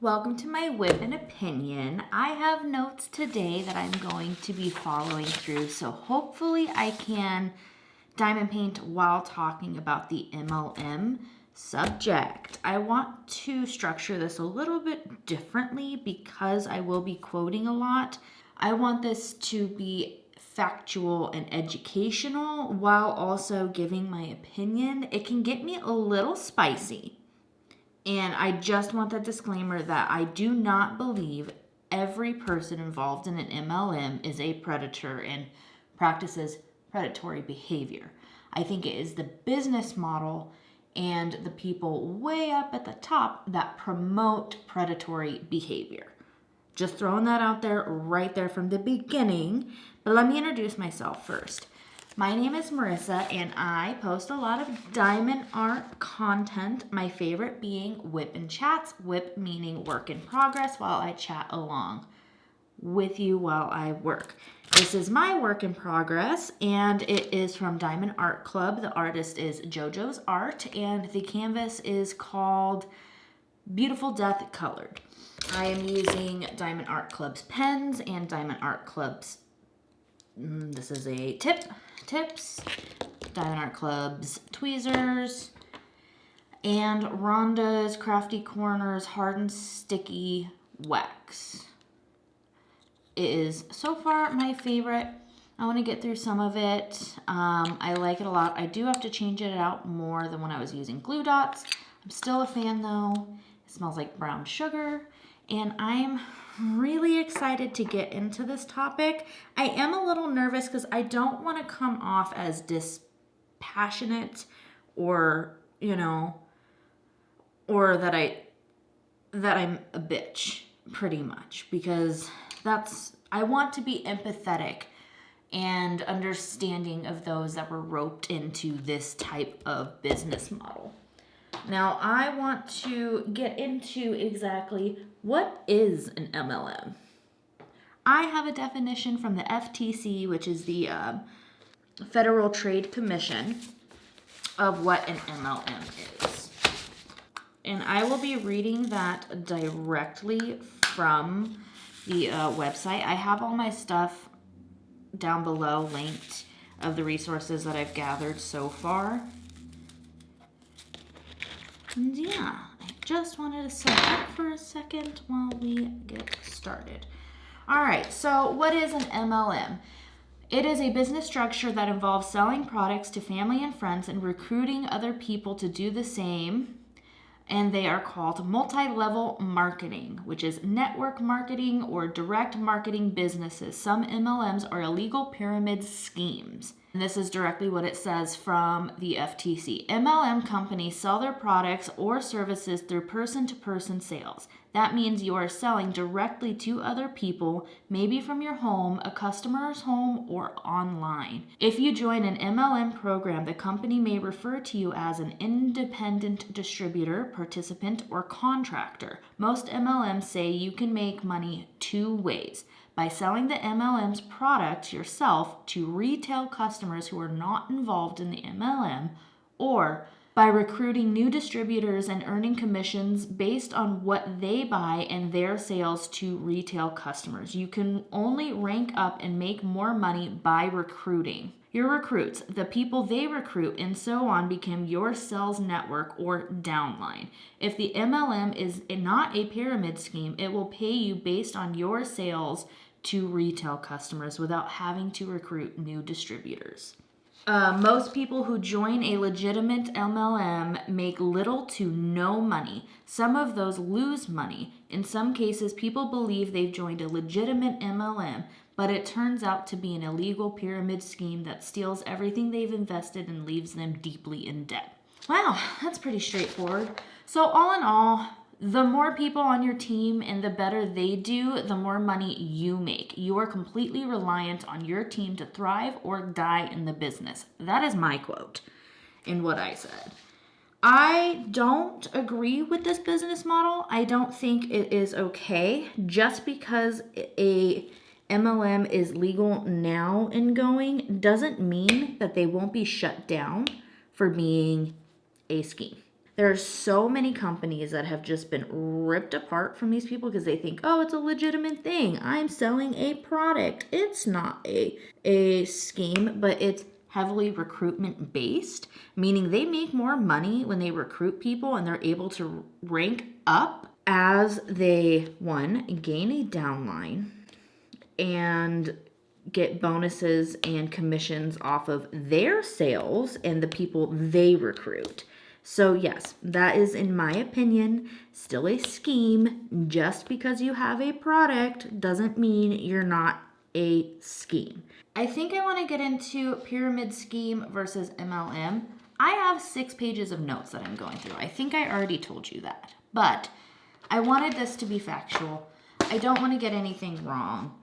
Welcome to my WIP and Opinion. I have notes today that I'm going to be following through, so hopefully I can diamond paint while talking about the MLM subject. I want to structure this a little bit differently because I will be quoting a lot. I want this to be factual and educational while also giving my opinion. It can get me a little spicy. And I just want that disclaimer that I do not believe every person involved in an MLM is a predator and practices predatory behavior. I think it is the business model and the people way up at the top that promote predatory behavior. Just throwing that out there right there from the beginning. But let me introduce myself first. My name is Marissa, and I post a lot of diamond art content, my favorite being WIP and Chats, WIP meaning work in progress, while I chat along with you while I work. This is my work in progress, and it is from Diamond Art Club. The artist is JoJo's Art, and the canvas is called Beautiful Death Colored. I am using Diamond Art Club's pens and Diamond Art Club's this is a tips, Diamond Art Club's tweezers, and Rhonda's Crafty Corners hard and sticky wax. It is so far my favorite. I want to get through some of it. I like it a lot. I do have to change it out more than when I was using glue dots. I'm still a fan though. It smells like brown sugar, and I'm really excited to get into this topic. I am a little nervous because I don't want to come off as dispassionate or, or that I'm a bitch pretty much, because I want to be empathetic and understanding of those that were roped into this type of business model. Now, I want to get into exactly what is an MLM. I have a definition from the FTC, which is the Federal Trade Commission, of what an MLM is. And I will be reading that directly from the website. I have all my stuff down below linked of the resources that I've gathered so far. And yeah, I just wanted to set up for a second while we get started. All right, so what is an MLM? It is a business structure that involves selling products to family and friends and recruiting other people to do the same. And they are called multi-level marketing, which is network marketing or direct marketing businesses. Some MLMs are illegal pyramid schemes. And this is directly what it says from the FTC. MLM companies sell their products or services through person-to-person sales. That means you are selling directly to other people, maybe from your home, a customer's home, or online. If you join an MLM program, the company may refer to you as an independent distributor, participant, or contractor. Most MLMs say you can make money two ways: by selling the MLM's product yourself to retail customers who are not involved in the MLM, or by recruiting new distributors and earning commissions based on what they buy and their sales to retail customers. You can only rank up and make more money by recruiting. Your recruits, the people they recruit, and so on become your sales network or downline. If the MLM is not a pyramid scheme, it will pay you based on your sales to retail customers without having to recruit new distributors. Most people who join a legitimate MLM make little to no money. Some of those lose money. In some cases, people believe they've joined a legitimate MLM, but it turns out to be an illegal pyramid scheme that steals everything they've invested and leaves them deeply in debt. Wow, that's pretty straightforward. So all in all, the more people on your team and the better they do, the more money you make. You are completely reliant on your team to thrive or die in the business. That is my quote in what I said. I don't agree with this business model. I don't think it is okay. Just because a MLM is legal now and going doesn't mean that they won't be shut down for being a scheme. There are so many companies that have just been ripped apart from these people because they think, oh, it's a legitimate thing. I'm selling a product. It's not a scheme, but it's heavily recruitment based, meaning they make more money when they recruit people and they're able to rank up as they, one, gain a downline and get bonuses and commissions off of their sales and the people they recruit. So yes, that is, in my opinion, still a scheme. Just because you have a product doesn't mean you're not a scheme. I think I want to get into pyramid scheme versus MLM. I have 6 pages of notes that I'm going through. I think I already told you that, but I wanted this to be factual. I don't want to get anything wrong.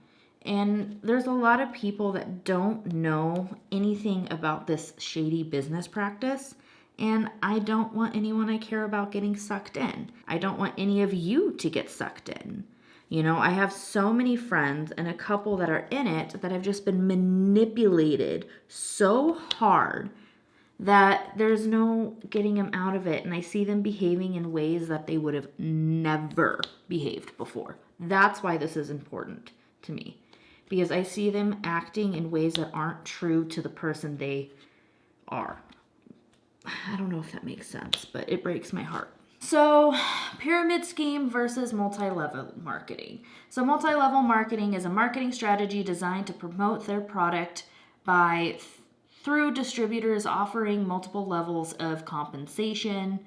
And there's a lot of people that don't know anything about this shady business practice. And I don't want anyone I care about getting sucked in. I don't want any of you to get sucked in. You know, I have so many friends and a couple that are in it that have just been manipulated so hard that there's no getting them out of it. And I see them behaving in ways that they would have never behaved before. That's why this is important to me. Because I see them acting in ways that aren't true to the person they are. I don't know if that makes sense, but it breaks my heart. So, pyramid scheme versus multi-level marketing. So, multi-level marketing is a marketing strategy designed to promote their product through distributors offering multiple levels of compensation.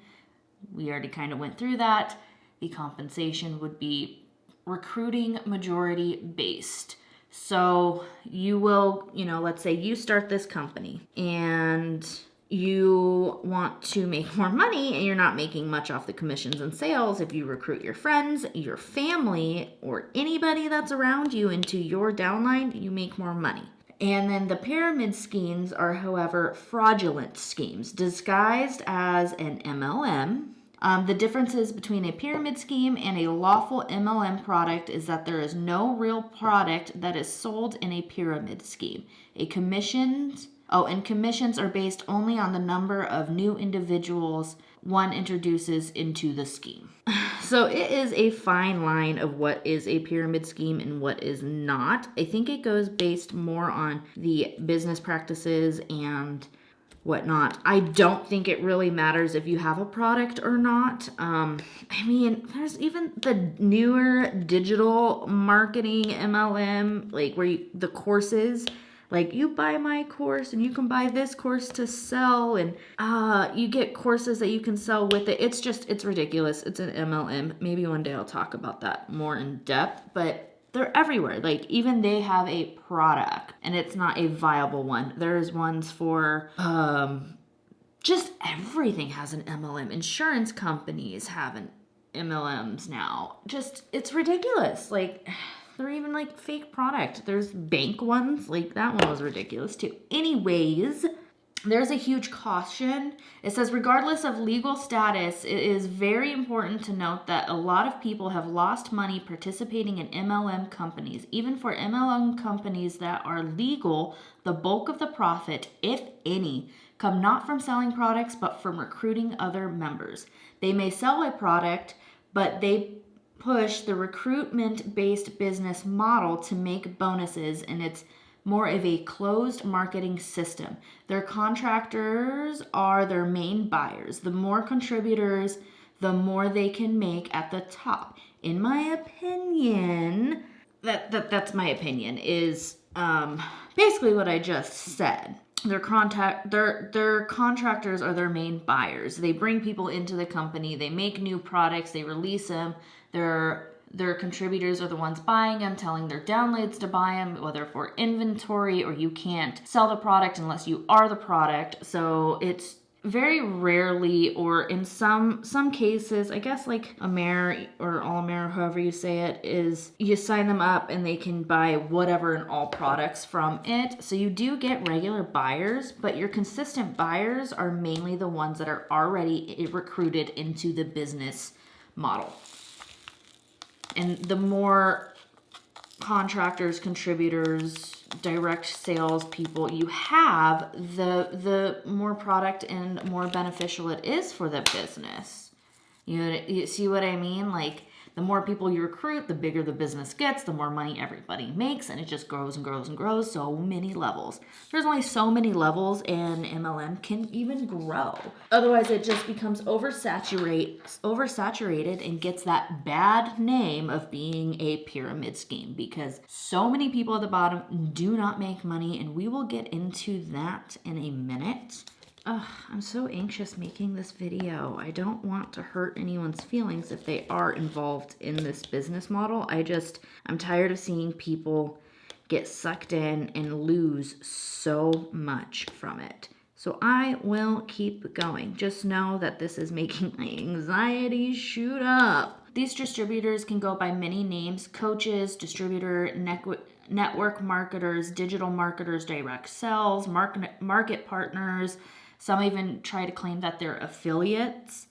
We already kind of went through that. The compensation would be recruiting majority based. So, you will, let's say you start this company and you want to make more money and you're not making much off the commissions and sales. If you recruit your friends, your family, or anybody that's around you into your downline, you make more money. And then the pyramid schemes are, however, fraudulent schemes disguised as an MLM. The differences between a pyramid scheme and a lawful MLM product is that there is no real product that is sold in a pyramid scheme. Commissions are based only on the number of new individuals one introduces into the scheme. So it is a fine line of what is a pyramid scheme and what is not. I think it goes based more on the business practices and whatnot. I don't think it really matters if you have a product or not. There's even the newer digital marketing MLM, like where the courses, like you buy my course and you can buy this course to sell, and you get courses that you can sell with it. It's ridiculous. It's an MLM. Maybe one day I'll talk about that more in depth, but they're everywhere. Like even they have a product and it's not a viable one. There's ones for just everything has an MLM. Insurance companies have an MLMs now. Just it's ridiculous. Like they're even like fake product. There's bank ones. Like that one was ridiculous too. Anyways, there's a huge caution. It says, regardless of legal status, it is very important to note that a lot of people have lost money participating in MLM companies. Even for MLM companies that are legal, the bulk of the profit, if any, come not from selling products, but from recruiting other members. They may sell a product, but they push the recruitment-based business model to make bonuses, and it's more of a closed marketing system. Their contractors are their main buyers. The more contributors, the more they can make at the top. In my opinion, that's my opinion, is basically what I just said. Their contractors are their main buyers. They bring people into the company, they make new products, they release them. Their contributors are the ones buying them, telling their downloads to buy them, whether for inventory or you can't sell the product unless you are the product. So it's very rarely, or in some cases, I guess like Amer or All Amer, however you say it, is you sign them up and they can buy whatever and all products from it. So you do get regular buyers, but your consistent buyers are mainly the ones that are already recruited into the business model. And the more contractors, contributors, direct sales people you have, the more product and more beneficial it is for the business. You see what I mean? Like, the more people you recruit, the bigger the business gets, the more money everybody makes, and it just grows and grows and grows. So many levels. There's only so many levels, and MLM can even grow. Otherwise, it just becomes oversaturated and gets that bad name of being a pyramid scheme, because so many people at the bottom do not make money, and we will get into that in a minute. Ugh, I'm so anxious making this video. I don't want to hurt anyone's feelings if they are involved in this business model. I'm tired of seeing people get sucked in and lose so much from it. So I will keep going. Just know that this is making my anxiety shoot up. These distributors can go by many names: coaches, distributor, network marketers, digital marketers, direct sales, market partners. Some even try to claim that they're affiliates.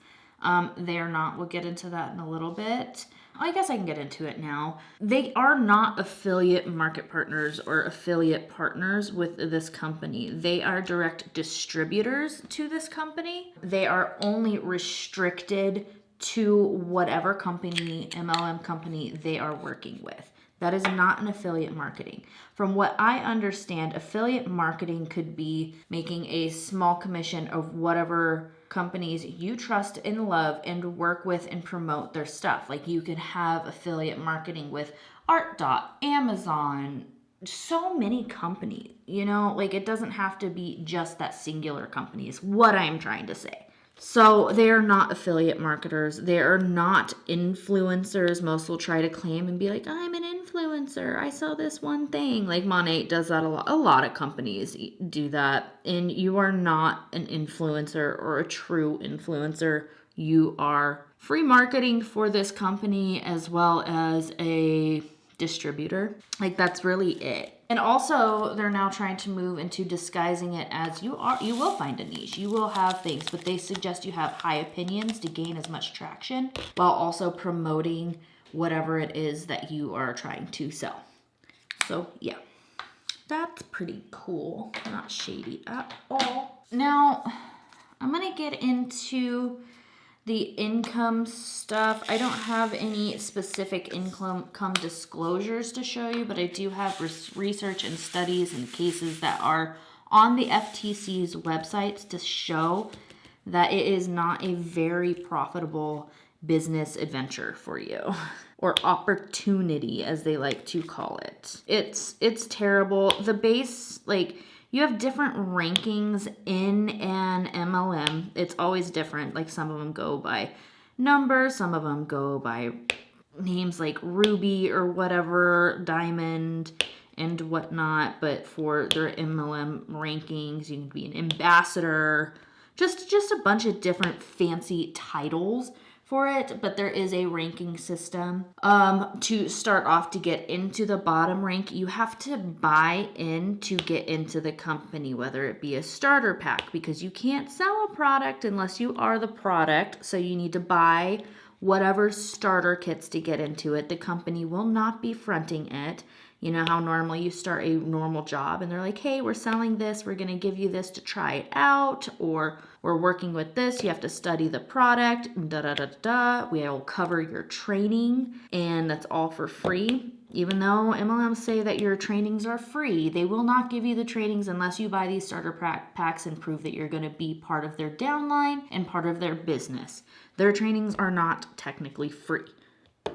They are not. We'll get into that in a little bit. I guess I can get into it now. They are not affiliate market partners or affiliate partners with this company. They are direct distributors to this company. They are only restricted to whatever company, MLM company, they are working with. That is not an affiliate marketing. From what I understand, affiliate marketing could be making a small commission of whatever companies you trust and love and work with and promote their stuff. Like, you could have affiliate marketing with Art Dot, Amazon, so many companies, like, it doesn't have to be just that singular company is what I'm trying to say. So they are not affiliate marketers. They are not influencers. Most will try to claim and be like, I'm an influencer. I sell this one thing. Like, Monat does that a lot. A lot of companies do that. And you are not an influencer or a true influencer. You are free marketing for this company as well as a distributor. Like, that's really it. And also, they're now trying to move into disguising it as you will find a niche. You will have things, but they suggest you have high opinions to gain as much traction while also promoting whatever it is that you are trying to sell. So, yeah, that's pretty cool. Not shady at all. Now, I'm going to get into the income stuff. I don't have any specific income disclosures to show you, but I do have research and studies and cases that are on the FTC's websites to show that it is not a very profitable business adventure for you, or opportunity as they like to call it. It's terrible. The base, like, you have different rankings in an MLM. It's always different. Like, some of them go by numbers, some of them go by names like Ruby or whatever, Diamond and whatnot. But for their MLM rankings, you can be an ambassador, just a bunch of different fancy titles for it. But there is a ranking system. To start off, to get into the bottom rank, you have to buy in to get into the company, whether it be a starter pack, because you can't sell a product unless you are the product. So you need to buy whatever starter kits to get into it. The company will not be fronting it. You know how normally you start a normal job and they're like, hey, we're selling this, we're going to give you this to try it out, or we're working with this, you have to study the product, we will cover your training, and that's all for free. Even though MLMs say that your trainings are free, they will not give you the trainings unless you buy these starter packs and prove that you're going to be part of their downline and part of their business. Their trainings are not technically free,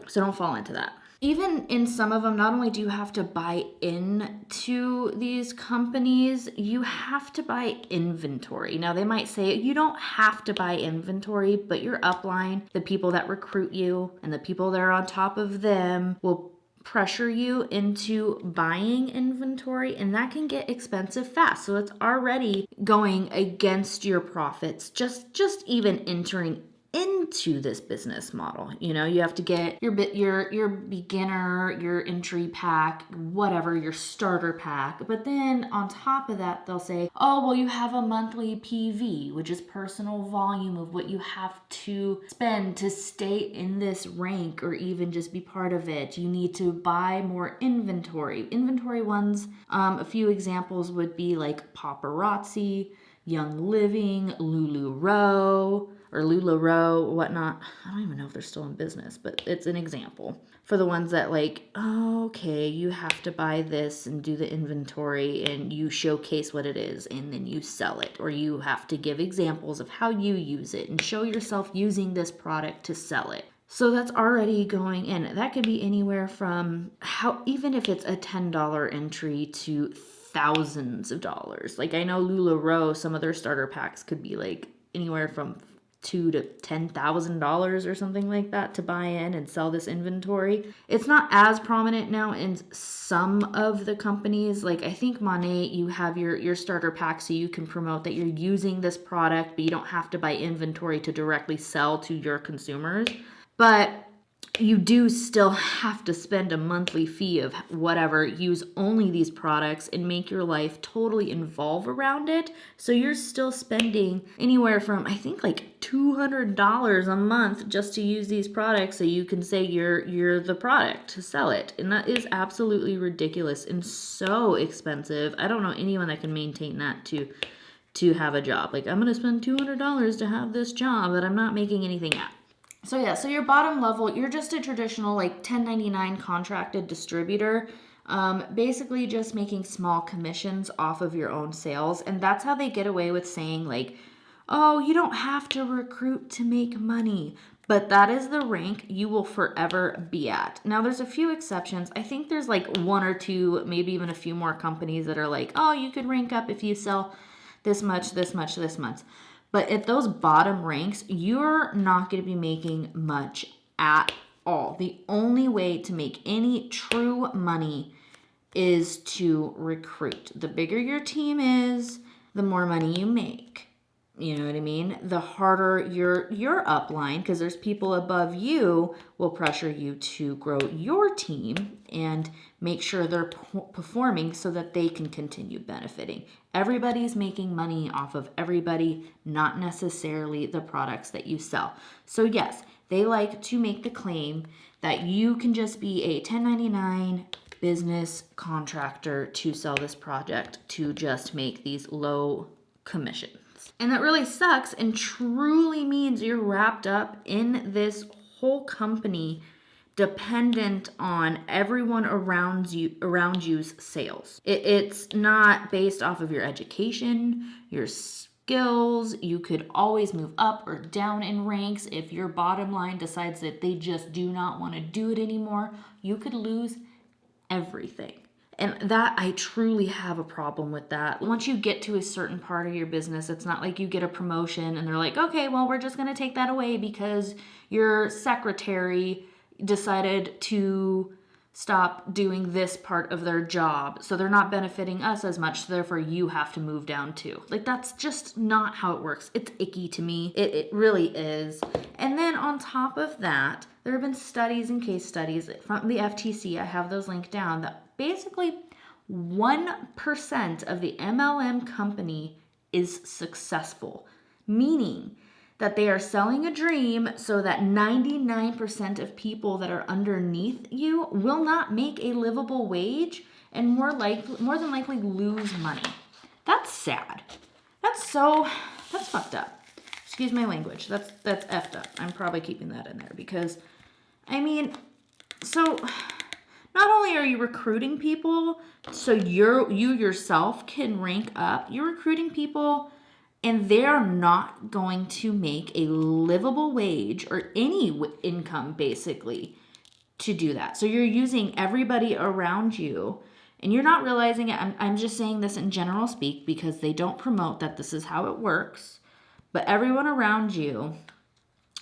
so don't fall into that. Even in some of them, not only do you have to buy into these companies, you have to buy inventory. Now, they might say you don't have to buy inventory, but your upline, the people that recruit you and the people that are on top of them, will pressure you into buying inventory, and that can get expensive fast. So it's already going against your profits, just even entering into this business model. You know, you have to get your beginner, your entry pack, whatever, your starter pack. But then on top of that, they'll say, oh, well, you have a monthly PV, which is personal volume of what you have to spend to stay in this rank or even just be part of it. You need to buy more inventory. Inventory ones, a few examples would be like Paparazzi, Young Living, LuLaRoe, whatnot. I don't even know if they're still in business, but it's an example for the ones that like, oh, okay, you have to buy this and do the inventory and you showcase what it is and then you sell it, or you have to give examples of how you use it and show yourself using this product to sell it. So that's already going in. That could be anywhere from even if it's a $10 entry to thousands of dollars. Like I know LuLaRoe, some of their starter packs could be like anywhere from $2,000 to $10,000 or something like that to buy in and sell this inventory. It's not as prominent now in some of the companies. Like I think Monat, you have your starter pack so you can promote that you're using this product, but you don't have to buy inventory to directly sell to your consumers. But you do still have to spend a monthly fee of whatever, use only these products and make your life totally involve around it. So you're still spending anywhere from, I think, like $200 a month just to use these products so you can say you're the product to sell it. And that is absolutely ridiculous and so expensive. I don't know anyone that can maintain that to have a job. Like, I'm going to spend $200 to have this job that I'm not making anything at. So yeah, so your bottom level, you're just a traditional like 1099 contracted distributor, basically just making small commissions off of your own sales. And that's how they get away with saying like, oh, you don't have to recruit to make money. But that is the rank you will forever be at. Now, there's a few exceptions. I think there's like one or two, maybe even a few more companies that are like, oh, you could rank up if you sell this much, this much, this much. But at those bottom ranks, you're not going to be making much at all. The only way to make any true money is to recruit. The bigger your team is, the more money you make. You know what I mean? The harder your upline, because there's people above you, will pressure you to grow your team and make sure they're performing so that they can continue benefiting. Everybody's making money off of everybody, not necessarily the products that you sell. So yes, they like to make the claim that you can just be a 1099 business contractor to sell this project to just make these low commissions. And that really sucks and truly means you're wrapped up in this whole company dependent on everyone around you's sales. It's not based off of your education, your skills. You could always move up or down in ranks. If your bottom line decides that they just do not want to do it anymore, you could lose everything. And that, I truly have a problem with that. Once you get to a certain part of your business, it's not like you get a promotion and they're like, okay, well, we're just going to take that away because your secretary decided to stop doing this part of their job. So they're not benefiting us as much. So therefore, you have to move down too. Like, that's just not how it works. It's icky to me. It really is. And then on top of that, there have been studies and case studies from the FTC. I have those linked down that basically 1% of the MLM company is successful, meaning that they are selling a dream so that 99% of people that are underneath you will not make a livable wage and more than likely lose money. That's sad. That's fucked up. Excuse my language. That's effed up. I'm probably keeping that in there because, I mean, so not only are you recruiting people so you yourself can rank up, you're recruiting people and they're not going to make a livable wage or any income basically to do that. So you're using everybody around you and you're not realizing it. I'm just saying this in general speak because they don't promote that this is how it works, but everyone around you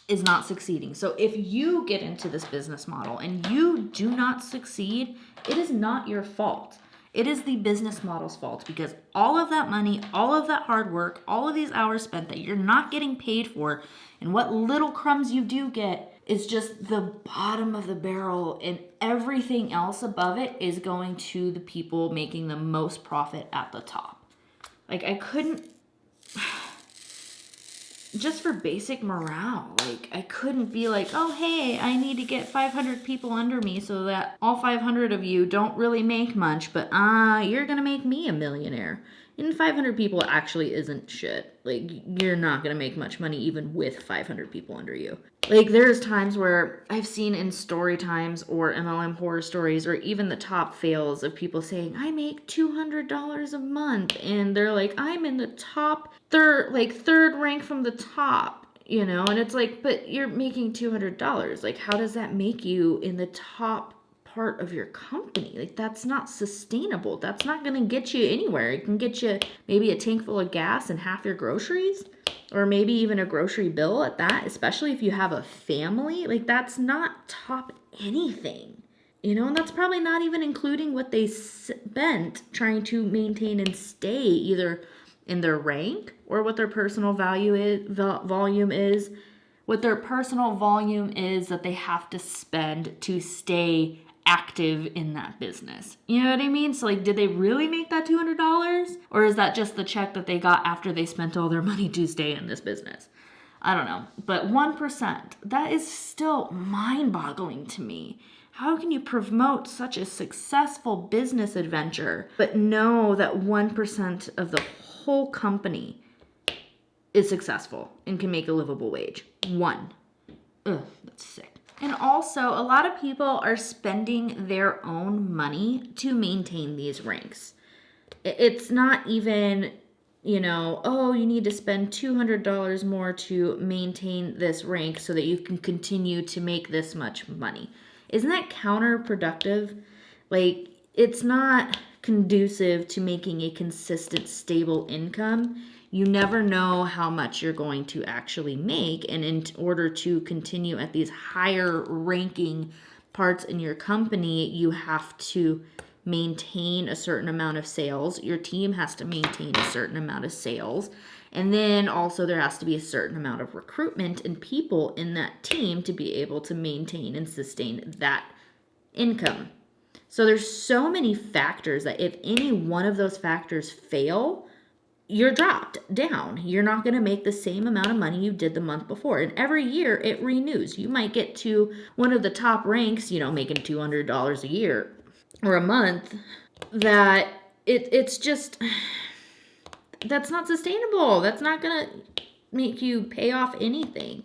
is not succeeding. So if you get into this business model and you do not succeed, it is not your fault. It is the business model's fault because all of that money, all of that hard work, all of these hours spent that you're not getting paid for, and what little crumbs you do get is just the bottom of the barrel, and everything else above it is going to the people making the most profit at the top. Like, I couldn't, just for basic morale, like, I couldn't be like, oh, hey, I need to get 500 people under me so that all 500 of you don't really make much, but you're gonna make me a millionaire. And 500 people actually isn't shit. Like, you're not gonna make much money even with 500 people under you. Like, there's times where I've seen in story times or MLM horror stories or even the top fails of people saying, I make $200 a month. And they're like, I'm in the top third rank from the top, you know? And it's like, but you're making $200. Like, how does that make you in the top part of your company? Like, that's not sustainable. That's not going to get you anywhere. It can get you maybe a tank full of gas and half your groceries, or maybe even a grocery bill at that, especially if you have a family. Like, that's not top anything, you know? And that's probably not even including what they spent trying to maintain and stay either in their rank or what their personal volume is, what their personal volume is that they have to spend to stay active in that business. You know what I mean? So, like, did they really make that $200? Or is that just the check that they got after they spent all their money to stay in this business? I don't know. But 1%, that is still mind-boggling to me. How can you promote such a successful business adventure, but know that 1% of the whole company is successful and can make a livable wage? 1. Ugh, that's sick. And also, a lot of people are spending their own money to maintain these ranks. It's not even, you know, oh, you need to spend $200 more to maintain this rank so that you can continue to make this much money. Isn't that counterproductive? Like, it's not conducive to making a consistent, stable income. You never know how much you're going to actually make. And in order to continue at these higher ranking parts in your company, you have to maintain a certain amount of sales. Your team has to maintain a certain amount of sales. And then also there has to be a certain amount of recruitment and people in that team to be able to maintain and sustain that income. So there's so many factors that if any one of those factors fail, you're dropped down. You're not going to make the same amount of money you did the month before. And every year it renews. You might get to one of the top ranks, you know, making $200 a year or a month, that it's just, that's not sustainable. That's not going to make you pay off anything,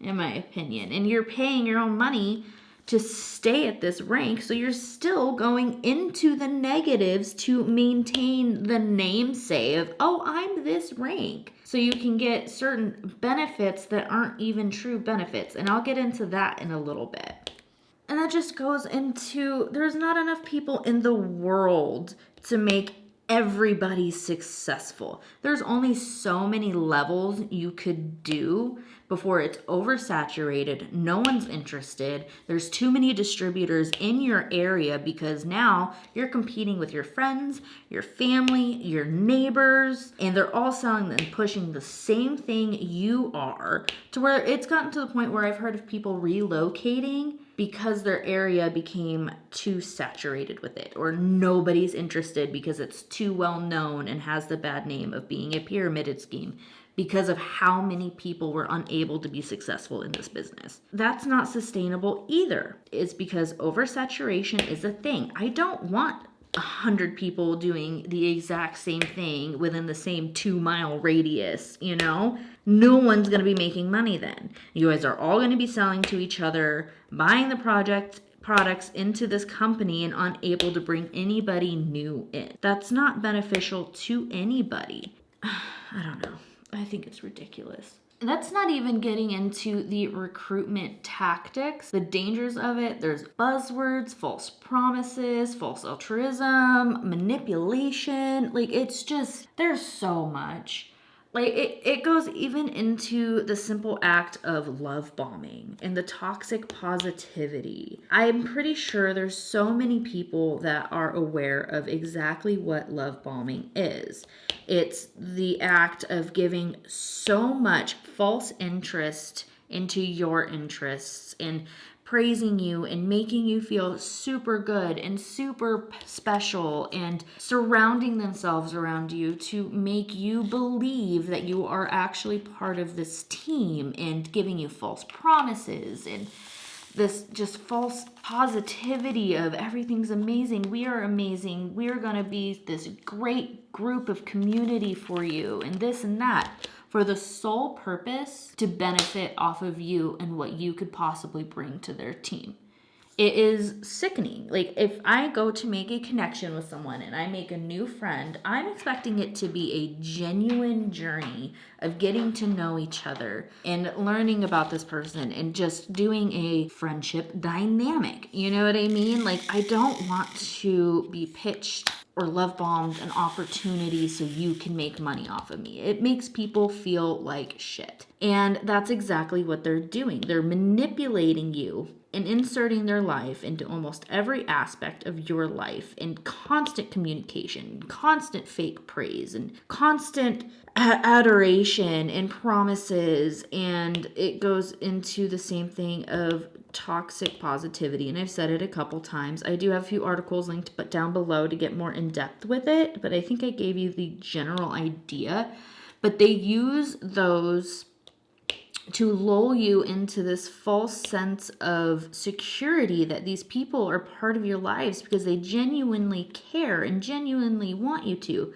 in my opinion. And you're paying your own money to stay at this rank, so you're still going into the negatives to maintain the namesake of, oh, I'm this rank. So you can get certain benefits that aren't even true benefits. And I'll get into that in a little bit. And that just goes into, there's not enough people in the world to make everybody successful. There's only so many levels you could do before it's oversaturated. No one's interested. There's too many distributors in your area because now you're competing with your friends, your family, your neighbors, and they're all selling and pushing the same thing you are, to where it's gotten to the point where I've heard of people relocating because their area became too saturated with it, or nobody's interested because it's too well known and has the bad name of being a pyramid scheme because of how many people were unable to be successful in this business. That's not sustainable either. It's because oversaturation is a thing. I don't want 100 people doing the exact same thing within the same 2-mile radius, you know? No one's going to be making money then. You guys are all going to be selling to each other, buying the products into this company and unable to bring anybody new in. That's not beneficial to anybody. I don't know. I think it's ridiculous. That's not even getting into the recruitment tactics, the dangers of it. There's buzzwords, false promises, false altruism, manipulation. Like, it's just, there's so much. Like it goes even into the simple act of love bombing and the toxic positivity. I'm pretty sure there's so many people that are aware of exactly what love bombing is. It's the act of giving so much false interest into your interests and praising you and making you feel super good and super special and surrounding themselves around you to make you believe that you are actually part of this team and giving you false promises and this just false positivity of everything's amazing, we are amazing, we're going to be this great group of community for you and this and that, for the sole purpose to benefit off of you and what you could possibly bring to their team. It is sickening. Like, if I go to make a connection with someone and I make a new friend, I'm expecting it to be a genuine journey of getting to know each other and learning about this person and just doing a friendship dynamic. You know what I mean? Like, I don't want to be pitched or love bombed an opportunity so you can make money off of me. It makes people feel like shit. And that's exactly what they're doing. They're manipulating you and inserting their life into almost every aspect of your life in constant communication, constant fake praise, and constant adoration and promises. And it goes into the same thing of toxic positivity, and I've said it a couple times. I do have a few articles linked but down below to get more in depth with it, but I think I gave you the general idea. But they use those to lull you into this false sense of security that these people are part of your lives because they genuinely care and genuinely want you to.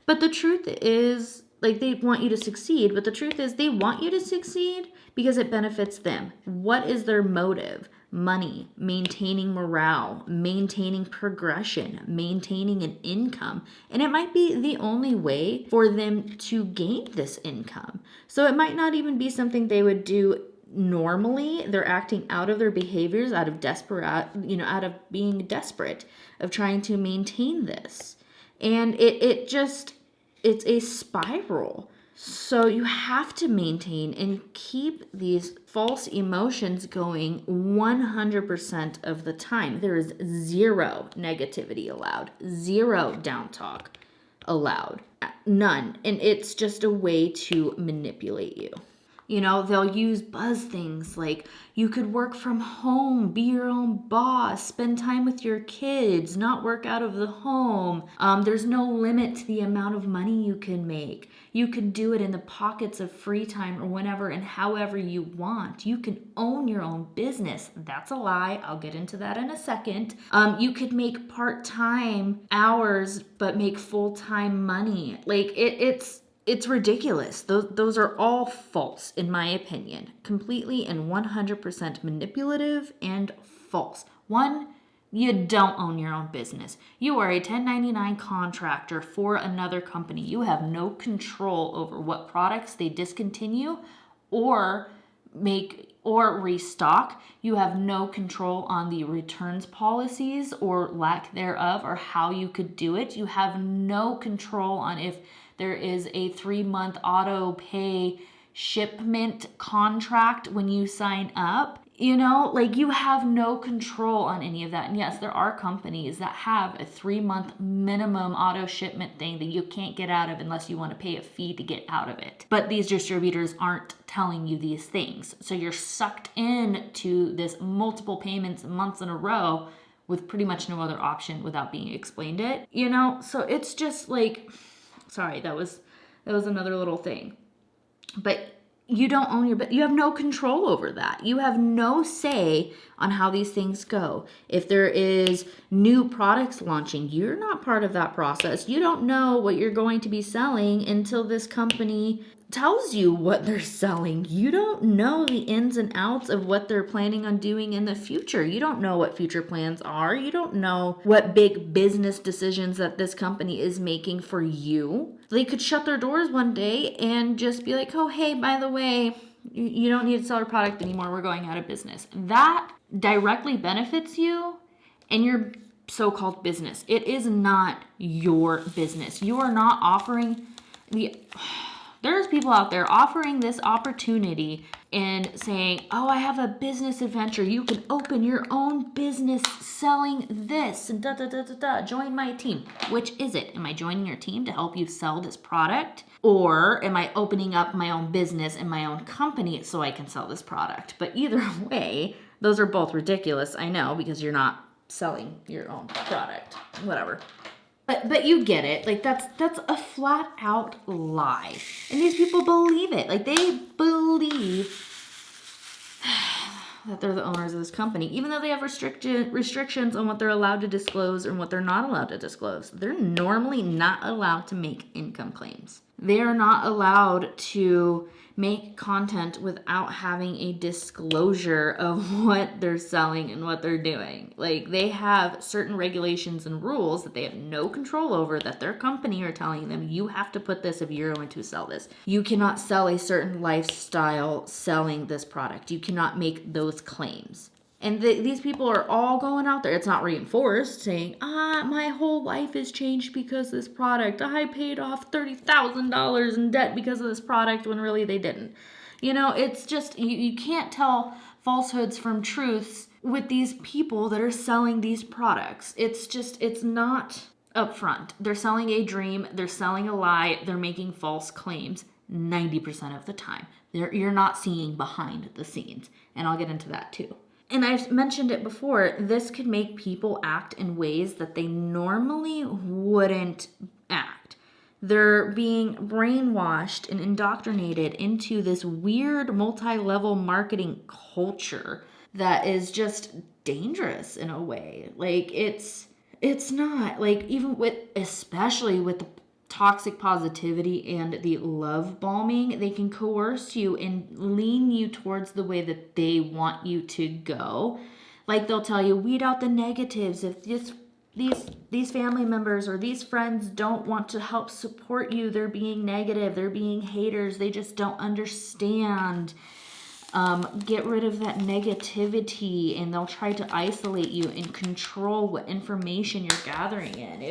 But the truth is, like, they want you to succeed, but the truth is they want you to succeed because it benefits them. What is their motive? Money, maintaining morale, maintaining progression, maintaining an income. And it might be the only way for them to gain this income. So it might not even be something they would do normally. They're acting out of their behaviors, out of out of being desperate, of trying to maintain this. And it's a spiral. So you have to maintain and keep these false emotions going 100% of the time. There is zero negativity allowed, zero down talk allowed, none. And it's just a way to manipulate you. You know, they'll use buzz things like you could work from home, be your own boss, spend time with your kids, not work out of the home. There's no limit to the amount of money you can make. You can do it in the pockets of free time or whenever and however you want. You can own your own business. That's a lie. I'll get into that in a second. You could make part-time hours but make full-time money. Like, it's ridiculous. Those are all false, in my opinion. Completely and 100% manipulative and false. One, you don't own your own business. You are a 1099 contractor for another company. You have no control over what products they discontinue or make or restock. You have no control on the returns policies or lack thereof or how you could do it. You have no control on if there is a 3-month auto pay shipment contract when you sign up. You know, like, you have no control on any of that. And yes, there are companies that have a 3-month minimum auto shipment thing that you can't get out of unless you want to pay a fee to get out of it. But these distributors aren't telling you these things. So you're sucked into this multiple payments months in a row with pretty much no other option without being explained it. You know, so it's just like, sorry, that was another little thing. But you don't own but you have no control over that. You have no say on how these things go. If there is new products launching, you're not part of that process. You don't know what you're going to be selling until this company tells you what they're selling. You don't know the ins and outs of what they're planning on doing in the future. You don't know what future plans are. You don't know what big business decisions that this company is making for you. They could shut their doors one day and just be like, oh, hey, by the way, you don't need to sell our product anymore. We're going out of business. That directly benefits you and your so-called business. It is not your business. You are not offering There's people out there offering this opportunity and saying, oh, I have a business adventure. You can open your own business selling this. And join my team. Which is it? Am I joining your team to help you sell this product? Or am I opening up my own business and my own company so I can sell this product? But either way, those are both ridiculous. I know, because you're not selling your own product. Whatever. But you get it. Like, that's a flat out lie. And these people believe it. Like, they believe that they're the owners of this company, even though they have restrictions on what they're allowed to disclose and what they're not allowed to disclose. They're normally not allowed to make income claims. They are not allowed to make content without having a disclosure of what they're selling and what they're doing. Like, they have certain regulations and rules that they have no control over, that their company are telling them, you have to put this if you're going to sell this. You cannot sell a certain lifestyle selling this product. You cannot make those claims. And these people are all going out there. It's not reinforced, saying, my whole life has changed because of this product. I paid off $30,000 in debt because of this product, when really they didn't. You know, it's just, you can't tell falsehoods from truths with these people that are selling these products. It's not upfront. They're selling a dream. They're selling a lie. They're making false claims 90% of the time. You're not seeing behind the scenes. And I'll get into that too. And I've mentioned it before, this could make people act in ways that they normally wouldn't act. They're being brainwashed and indoctrinated into this weird multi-level marketing culture that is just dangerous in a way. Like, it's not, like, even especially with the toxic positivity and the love bombing, they can coerce you and lean you towards the way that they want you to go. Like, they'll tell you, weed out the negatives. If these family members or these friends don't want to help support you, they're being negative, they're being haters, they just don't understand. Get rid of that negativity, and they'll try to isolate you and control what information you're gathering in.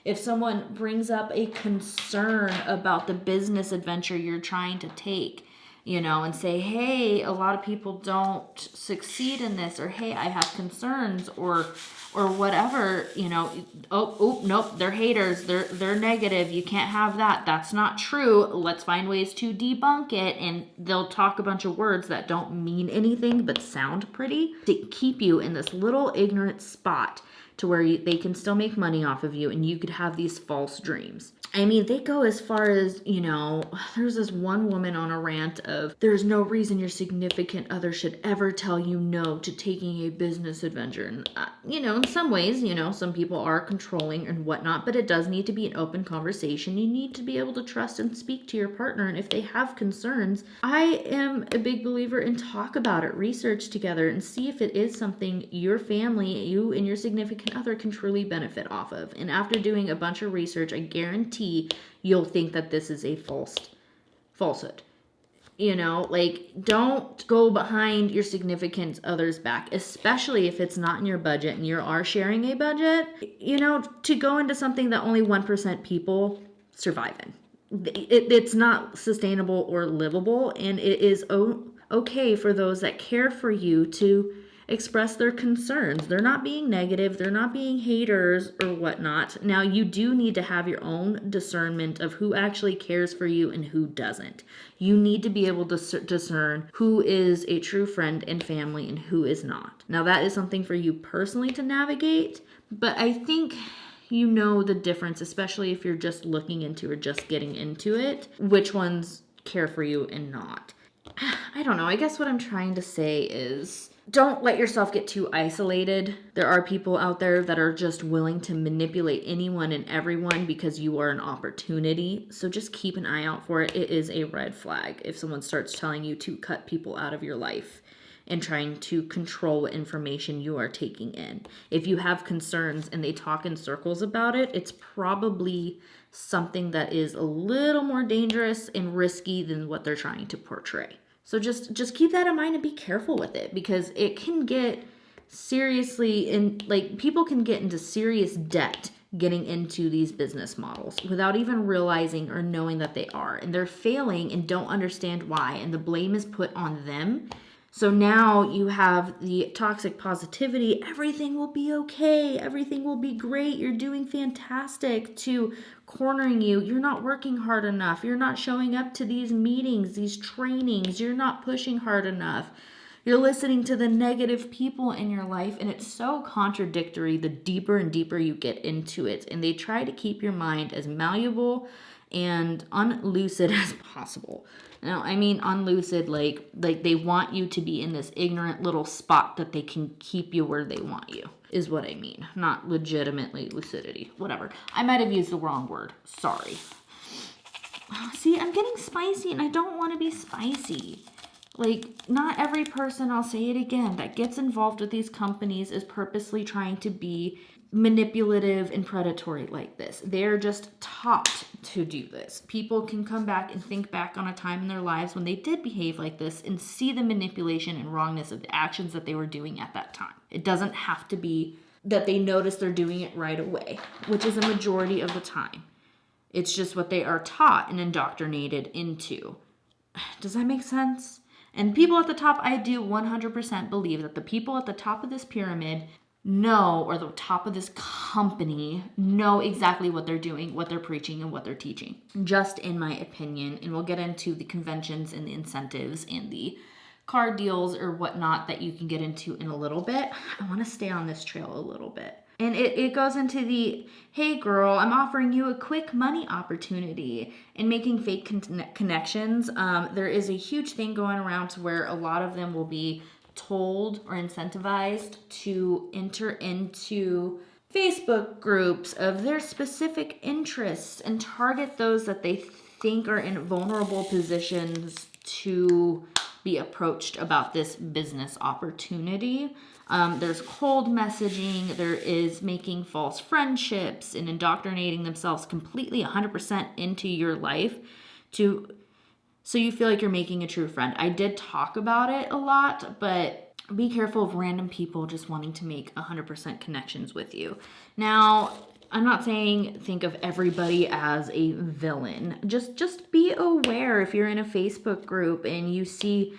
If someone brings up a concern about the business adventure you're trying to take, you know, and say, hey, a lot of people don't succeed in this, or hey, I have concerns, or whatever, you know, nope, they're haters, they're negative, you can't have that, that's not true, let's find ways to debunk it. And they'll talk a bunch of words that don't mean anything but sound pretty to keep you in this little ignorant spot to where they can still make money off of you, and you could have these false dreams. I mean, they go as far as, you know, there's this one woman on a rant of, there's no reason your significant other should ever tell you no to taking a business adventure. And, you know, in some ways, you know, some people are controlling and whatnot, but it does need to be an open conversation. You need to be able to trust and speak to your partner. And if they have concerns, I am a big believer in talk about it, research together, and see if it is something your family, you and your significant other can truly benefit off of. And after doing a bunch of research, I guarantee you'll think that this is a falsehood. You know, like, don't go behind your significant other's back, especially if it's not in your budget and you are sharing a budget, you know, to go into something that only 1% people survive in. It's not sustainable or livable, and it is okay for those that care for you to express their concerns. They're not being negative, they're not being haters or whatnot. Now, you do need to have your own discernment of who actually cares for you and who doesn't. You need to be able to discern who is a true friend and family and who is not. Now, that is something for you personally to navigate, but I think you know the difference, especially if you're just looking into or just getting into it, which ones care for you and not. I don't know. I guess what I'm trying to say is, don't let yourself get too isolated. There are people out there that are just willing to manipulate anyone and everyone because you are an opportunity. So just keep an eye out for it. It is a red flag if someone starts telling you to cut people out of your life and trying to control what information you are taking in. If you have concerns and they talk in circles about it, it's probably something that is a little more dangerous and risky than what they're trying to portray. So just keep that in mind and be careful with it, because it can get seriously people can get into serious debt getting into these business models without even realizing or knowing that they are. And they're failing and don't understand why. And the blame is put on them. So now you have the toxic positivity. Everything will be okay. Everything will be great. You're doing fantastic, to cornering you. You're not working hard enough. You're not showing up to these meetings, these trainings. You're not pushing hard enough. You're listening to the negative people in your life, and it's so contradictory the deeper and deeper you get into it. And they try to keep your mind as malleable and unlucid as possible. Now, I mean unlucid, like they want you to be in this ignorant little spot that they can keep you where they want you, is what I mean. Not legitimately lucidity, whatever. I might have used the wrong word. Sorry. See, I'm getting spicy, and I don't want to be spicy. Like, not every person, I'll say it again, that gets involved with these companies is purposely trying to be manipulative and predatory like this. They're just taught to do this. People can come back and think back on a time in their lives when they did behave like this and see the manipulation and wrongness of the actions that they were doing at that time. It doesn't have to be that they notice they're doing it right away, which is a majority of the time. It's just what they are taught and indoctrinated into. Does that make sense? And people at the top, I do 100% believe that the people at the top of this pyramid know, or the top of this company know exactly what they're doing, what they're preaching, and what they're teaching. Just in my opinion. And we'll get into the conventions and the incentives and the card deals or whatnot that you can get into in a little bit. I want to stay on this trail a little bit. And it goes into the, hey girl, I'm offering you a quick money opportunity, and making fake connections. There is a huge thing going around to where a lot of them will be told or incentivized to enter into Facebook groups of their specific interests and target those that they think are in vulnerable positions to be approached about this business opportunity. There's cold messaging, there is making false friendships and indoctrinating themselves completely 100% into your life so you feel like you're making a true friend. I did talk about it a lot, but be careful of random people just wanting to make 100% connections with you. Now, I'm not saying think of everybody as a villain. Just be aware if you're in a Facebook group and you see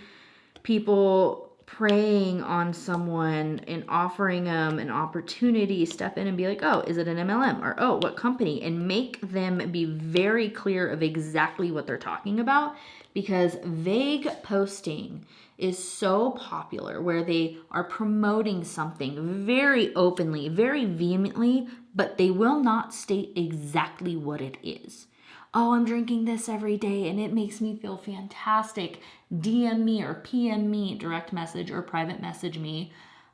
people preying on someone and offering them an opportunity, step in and be like, oh, is it an MLM? Or, oh, what company? And make them be very clear of exactly what they're talking about, because vague posting is so popular where they are promoting something very openly, very vehemently, but they will not state exactly what it is. Oh, I'm drinking this every day and it makes me feel fantastic. DM me or PM me, direct message or private message me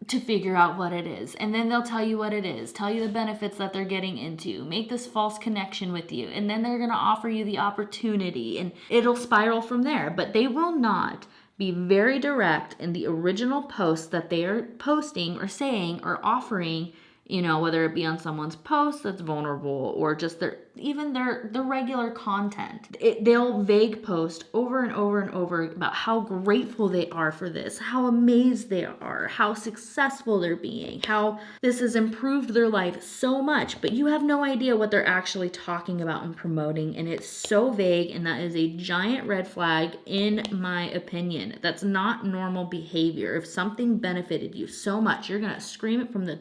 to figure out what it is. And then they'll tell you what it is, tell you the benefits that they're getting into, make this false connection with you. And then they're going to offer you the opportunity and it'll spiral from there. But they will not be very direct in the original post that they are posting or saying or offering, you know, whether it be on someone's post that's vulnerable or just their regular content. They'll vague post over and over and over about how grateful they are for this, how amazed they are, how successful they're being, how this has improved their life so much, but you have no idea what they're actually talking about and promoting, and it's so vague, and that is a giant red flag in my opinion. That's not normal behavior. If something benefited you so much, you're going to scream it from the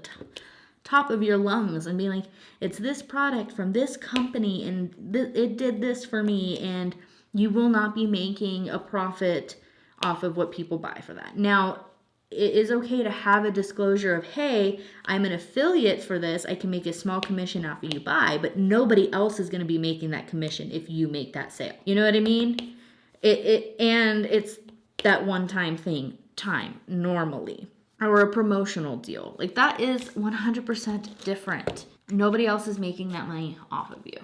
top of your lungs and be like, it's this product from this company and it did this for me, and you will not be making a profit off of what people buy for that. Now, it is okay to have a disclosure of, hey, I'm an affiliate for this, I can make a small commission after you buy, but nobody else is going to be making that commission if you make that sale. You know what I mean? And it's that one-time thing, normally. Or a promotional deal. Like, that is 100% different. Nobody else is making that money off of you.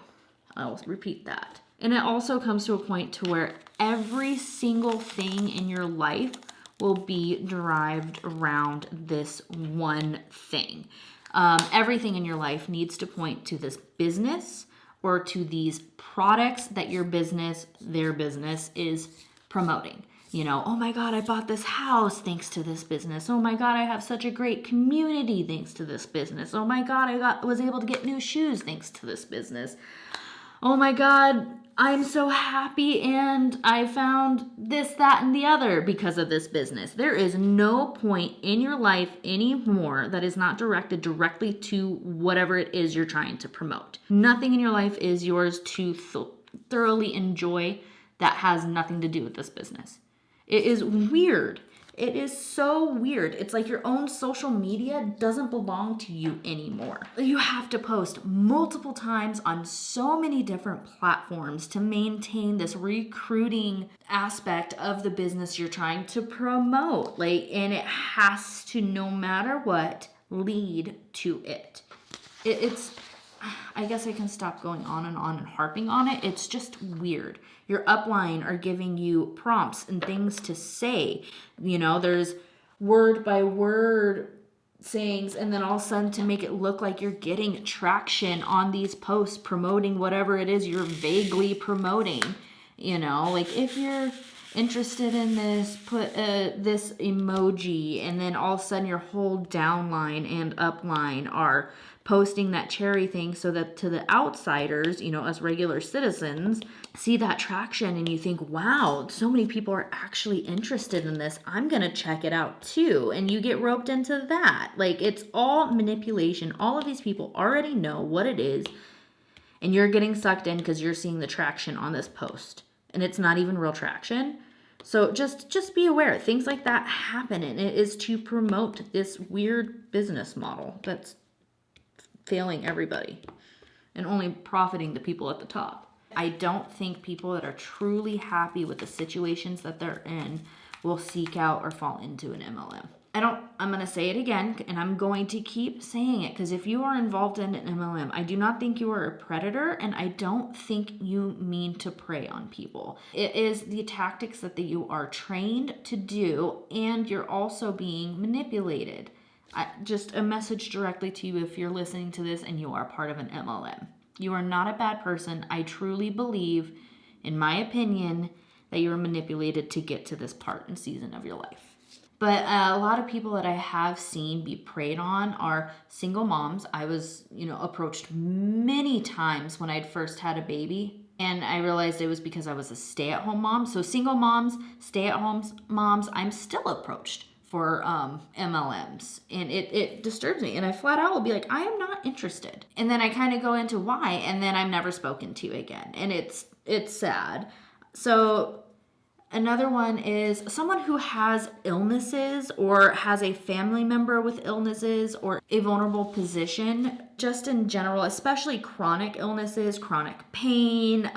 I'll repeat that. And it also comes to a point to where every single thing in your life will be derived around this one thing. Everything in your life needs to point to this business or to these products that their business is promoting. You know, oh my God, I bought this house thanks to this business. Oh my God, I have such a great community thanks to this business. Oh my God, was able to get new shoes thanks to this business. Oh my God, I'm so happy and I found this, that, and the other because of this business. There is no point in your life anymore that is not directed directly to whatever it is you're trying to promote. Nothing in your life is yours to thoroughly enjoy that has nothing to do with this business. It is weird. It is so weird. It's like your own social media doesn't belong to you anymore. You have to post multiple times on so many different platforms to maintain this recruiting aspect of the business you're trying to promote. And it has to, no matter what, lead to it. It's I guess I can stop going on and harping on it. It's just weird. Your upline are giving you prompts and things to say. You know, there's word by word sayings, and then all of a sudden to make it look like you're getting traction on these posts promoting whatever it is you're vaguely promoting. You know, like if you're interested in this, put this emoji, and then all of a sudden your whole downline and upline are posting that cherry thing so that to the outsiders, you know, us regular citizens, see that traction and you think, wow, so many people are actually interested in this. I'm going to check it out too. And you get roped into that. Like, it's all manipulation. All of these people already know what it is. And you're getting sucked in because you're seeing the traction on this post. And it's not even real traction. So just be aware. Things like that happen. And it is to promote this weird business model that's failing everybody and only profiting the people at the top. I don't think people that are truly happy with the situations that they're in will seek out or fall into an MLM. I'm going to say it again, and I'm going to keep saying it, because if you are involved in an MLM, I do not think you are a predator, and I don't think you mean to prey on people. It is the tactics that you are trained to do, and you're also being manipulated. Just a message directly to you if you're listening to this and you are part of an MLM. You are not a bad person. I truly believe, in my opinion, that you were manipulated to get to this part and season of your life. But a lot of people that I have seen be preyed on are single moms. I was, approached many times when I'd first had a baby. And I realized it was because I was a stay-at-home mom. So single moms, stay-at-home moms, I'm still approached for MLMs, and it disturbs me, and I flat out will be like, I am not interested, and then I kind of go into why, and then I'm never spoken to again, and it's sad. So another one is someone who has illnesses or has a family member with illnesses or a vulnerable position, just in general, especially chronic illnesses, chronic pain,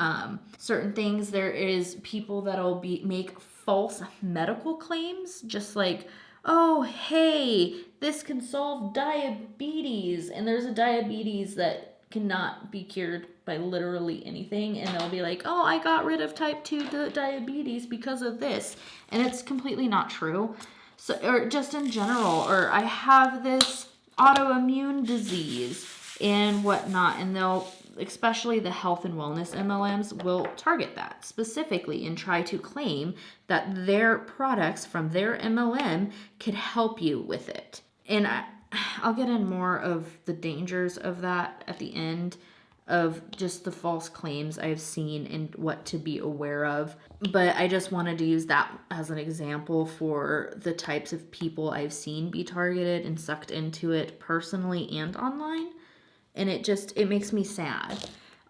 certain things. There is people that'll make false medical claims, just like, oh, hey, this can solve diabetes, and there's a diabetes that cannot be cured by literally anything, and they'll be like, oh, I got rid of type 2 diabetes because of this, and it's completely not true. So, or just in general, or I have this autoimmune disease and whatnot, and especially the health and wellness MLMs will target that specifically and try to claim that their products from their MLM could help you with it. And I'll get in more of the dangers of that at the end, of just the false claims I've seen and what to be aware of. But I just wanted to use that as an example for the types of people I've seen be targeted and sucked into it personally and online. And it makes me sad.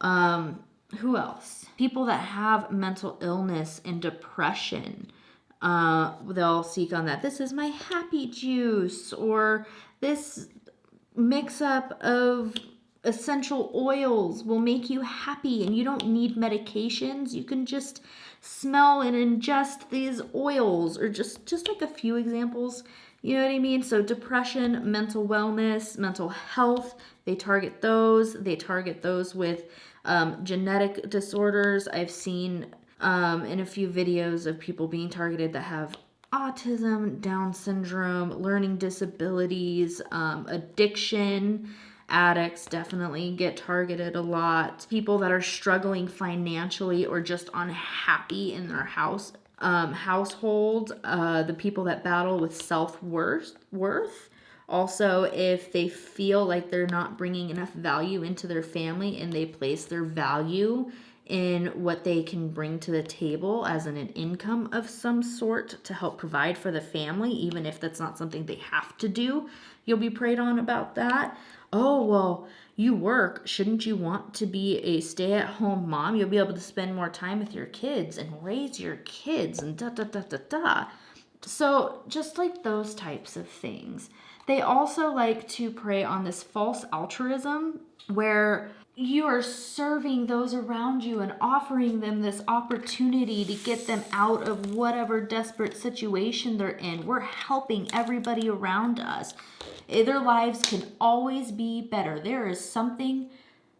Who else? People that have mental illness and depression, they'll seek on that. This is my happy juice, or this mix up of essential oils will make you happy, and you don't need medications. You can just smell and ingest these oils, or just like a few examples. You know what I mean? So depression, mental wellness, mental health, they target those. They target those with genetic disorders. I've seen in a few videos of people being targeted that have autism, Down syndrome, learning disabilities, addiction. Addicts definitely get targeted a lot. People that are struggling financially or just unhappy in their house household, the people that battle with self-worth. Also, if they feel like they're not bringing enough value into their family and they place their value in what they can bring to the table as an income of some sort to help provide for the family, even if that's not something they have to do, you'll be preyed on about that. Oh, well, you work. Shouldn't you want to be a stay-at-home mom? You'll be able to spend more time with your kids and raise your kids and da-da-da-da-da. So just like those types of things. They also like to prey on this false altruism where you are serving those around you and offering them this opportunity to get them out of whatever desperate situation they're in. We're helping everybody around us. Their lives can always be better. There is something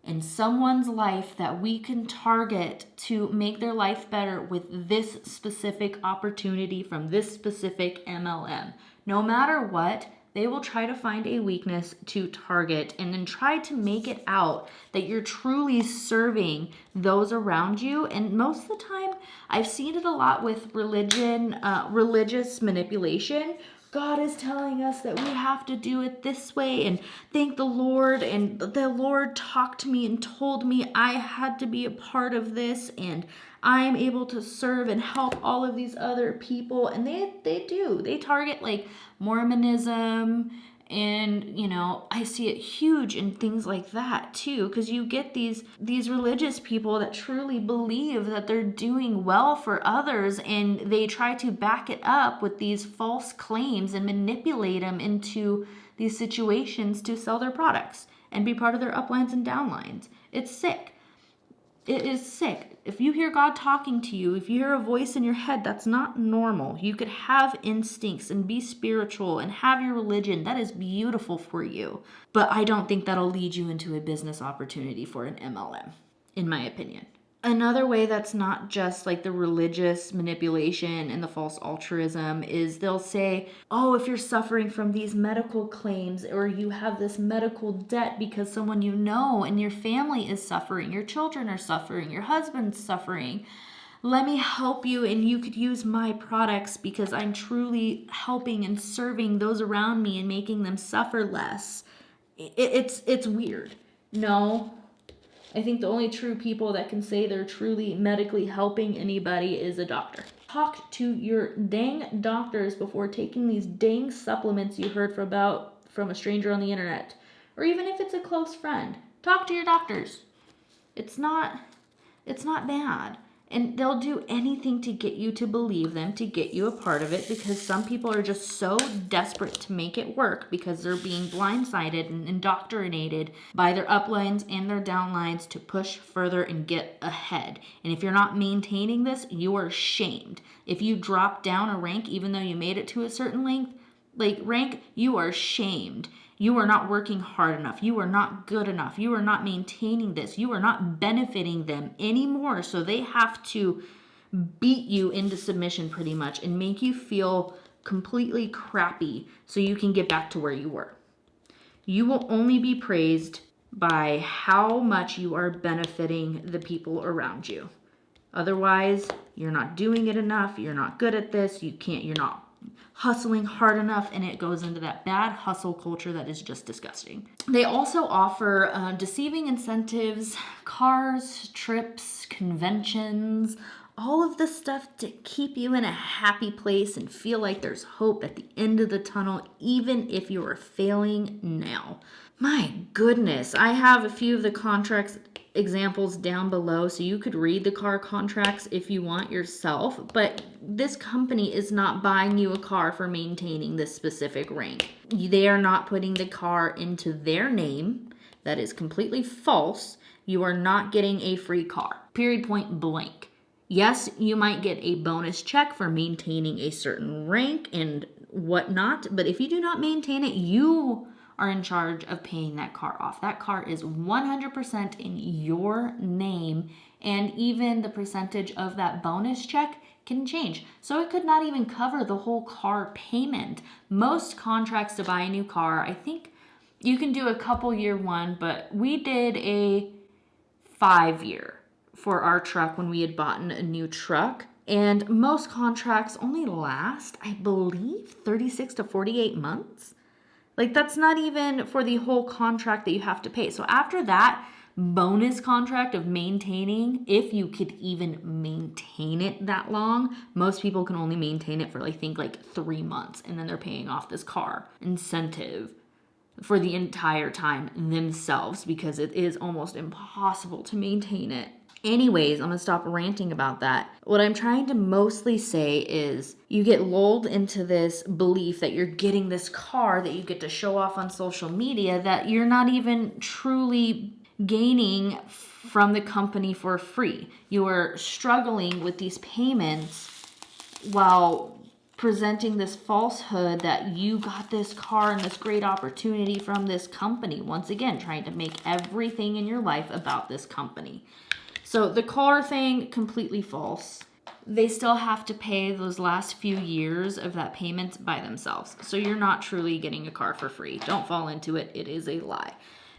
in someone's life that we can target to make their life better with this specific opportunity from this specific MLM. No matter what, they will try to find a weakness to target and then try to make it out that you're truly serving those around you. And most of the time, I've seen it a lot with religious manipulation. God is telling us that we have to do it this way and thank the Lord. And the Lord talked to me and told me I had to be a part of this and I'm able to serve and help all of these other people. And they do. They target like Mormonism and, you know, I see it huge in things like that too, because you get these religious people that truly believe that they're doing well for others and they try to back it up with these false claims and manipulate them into these situations to sell their products and be part of their uplines and downlines. It's sick. It is sick. If you hear God talking to you, if you hear a voice in your head, that's not normal. You could have instincts and be spiritual and have your religion. That is beautiful for you. But I don't think that'll lead you into a business opportunity for an MLM, in my opinion. Another way that's not just like the religious manipulation and the false altruism is they'll say, oh, if you're suffering from these medical claims or you have this medical debt because someone you know and your family is suffering, your children are suffering, your husband's suffering, let me help you and you could use my products because I'm truly helping and serving those around me and making them suffer less. It's weird. No. I think the only true people that can say they're truly medically helping anybody is a doctor. Talk to your dang doctors before taking these dang supplements you heard from a stranger on the internet. Or even if it's a close friend. Talk to your doctors. It's not bad. And they'll do anything to get you to believe them, to get you a part of it, because some people are just so desperate to make it work because they're being blindsided and indoctrinated by their uplines and their downlines to push further and get ahead. And if you're not maintaining this, you are shamed. If you drop down a rank, even though you made it to a certain rank, you are shamed. You are not working hard enough. You are not good enough. You are not maintaining this. You are not benefiting them anymore. So they have to beat you into submission pretty much and make you feel completely crappy so you can get back to where you were. You will only be praised by how much you are benefiting the people around you. Otherwise, you're not doing it enough. You're not good at this. You're not hustling hard enough, and it goes into that bad hustle culture that is just disgusting. They also offer deceiving incentives, cars, trips, conventions, all of this stuff to keep you in a happy place and feel like there's hope at the end of the tunnel, even if you are failing now. My goodness, I have a few of the contracts examples down below so you could read the car contracts if you want yourself, but this company is not buying you a car for maintaining this specific rank. They are not putting the car into their name. That is completely false. You are not getting a free car. Period, point blank. Yes, you might get a bonus check for maintaining a certain rank and whatnot, but if you do not maintain it, you are in charge of paying that car off. That car is 100% in your name, and even the percentage of that bonus check can change. So it could not even cover the whole car payment. Most contracts to buy a new car, I think you can do a couple year one, but we did a 5-year for our truck when we had bought a new truck. And most contracts only last, I believe, 36 to 48 months. Like, that's not even for the whole contract that you have to pay. So after that bonus contract of maintaining, if you could even maintain it that long, most people can only maintain it for, I think, like 3 months. And then they're paying off this car incentive for the entire time themselves, because it is almost impossible to maintain it. Anyways, I'm gonna stop ranting about that. What I'm trying to mostly say is you get lulled into this belief that you're getting this car that you get to show off on social media that you're not even truly gaining from the company for free. You are struggling with these payments while presenting this falsehood that you got this car and this great opportunity from this company. Once again, trying to make everything in your life about this company. So the car thing, completely false. They still have to pay those last few years of that payment by themselves. So you're not truly getting a car for free. Don't fall into it. It is a lie.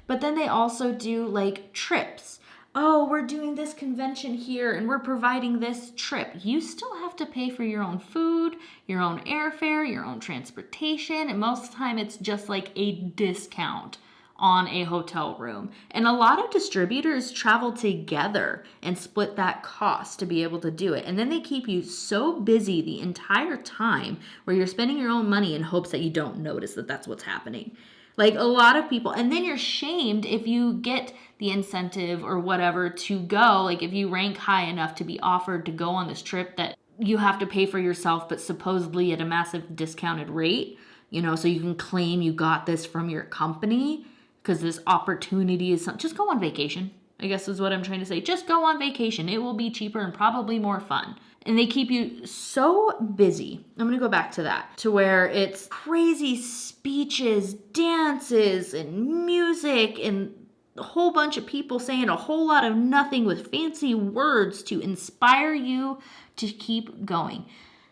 But then they also do like trips. Oh, we're doing this convention here and we're providing this trip. You still have to pay for your own food, your own airfare, your own transportation. And most of the time it's just like a discount on a hotel room. And a lot of distributors travel together and split that cost to be able to do it. And then they keep you so busy the entire time where you're spending your own money in hopes that you don't notice that that's what's happening. Like a lot of people, and then you're shamed if you get the incentive or whatever to go. Like if you rank high enough to be offered to go on this trip that you have to pay for yourself, but supposedly at a massive discounted rate, you know, so you can claim you got this from your company. Because this opportunity is just go on vacation, I guess is what I'm trying to say. Just go on vacation. It will be cheaper and probably more fun. And they keep you so busy. I'm going to go back to that, to where it's crazy speeches, dances, and music, and a whole bunch of people saying a whole lot of nothing with fancy words to inspire you to keep going.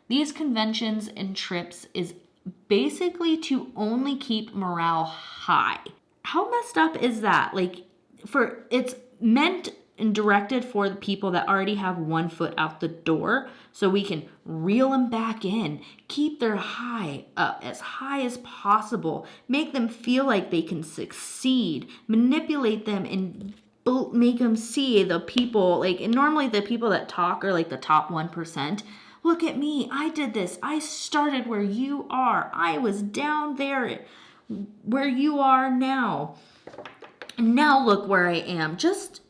These conventions and trips is basically to only keep morale high. How messed up is that? Like, it's meant and directed for the people that already have one foot out the door, so we can reel them back in, keep their high up as high as possible, make them feel like they can succeed, manipulate them, and make them see the people, like, and normally the people that talk are like the top 1%. Look at me, I did this, I started where you are, I was down there where you are now. And now look where I am. Just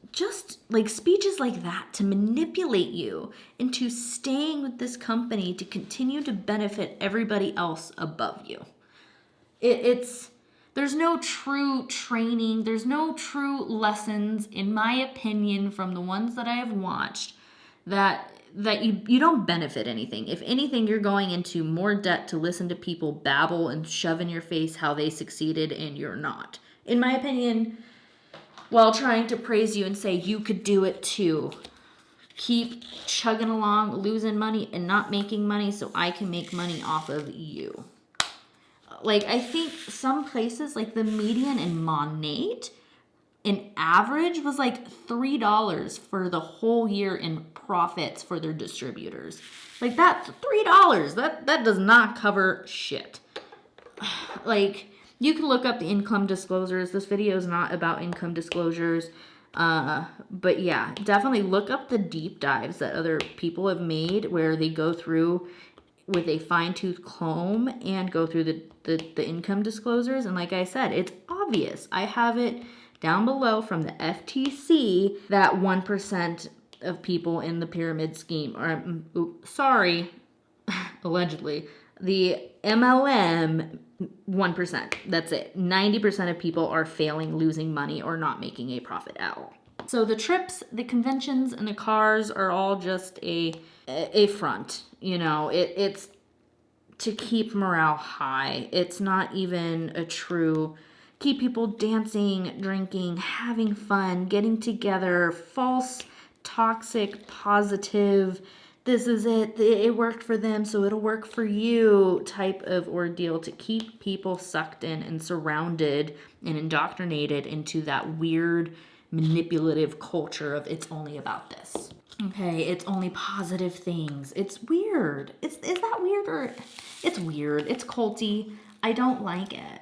like speeches like that to manipulate you into staying with this company to continue to benefit everybody else above you. There's no true training. There's no true lessons, in my opinion, from the ones that I have watched that you don't benefit anything. If anything, you're going into more debt to listen to people babble and shove in your face how they succeeded and you're not. In my opinion, while trying to praise you and say you could do it too. Keep chugging along, losing money and not making money so I can make money off of you. Like, I think some places, like the median in Monat, an average was like $3 for the whole year in profits for their distributors. Like, that's $3. That does not cover shit. Like, you can look up the income disclosures. This video is not about income disclosures. But yeah, definitely look up the deep dives that other people have made where they go through with a fine-tooth comb and go through the income disclosures. And like I said, it's obvious. I have it down below from the FTC that 1% of people in the pyramid scheme are, allegedly, the MLM, 1%. That's it. 90% of people are failing, losing money, or not making a profit at all. So the trips, the conventions, and the cars are all just a front. You know, it's to keep morale high. It's not even a true keep people dancing, drinking, having fun, getting together, false, toxic, positive, this is it worked for them, so it'll work for you type of ordeal to keep people sucked in and surrounded and indoctrinated into that weird manipulative culture of it's only about this. Okay, it's only positive things. It's weird. Is that weird? Or it's weird. It's culty. I don't like it.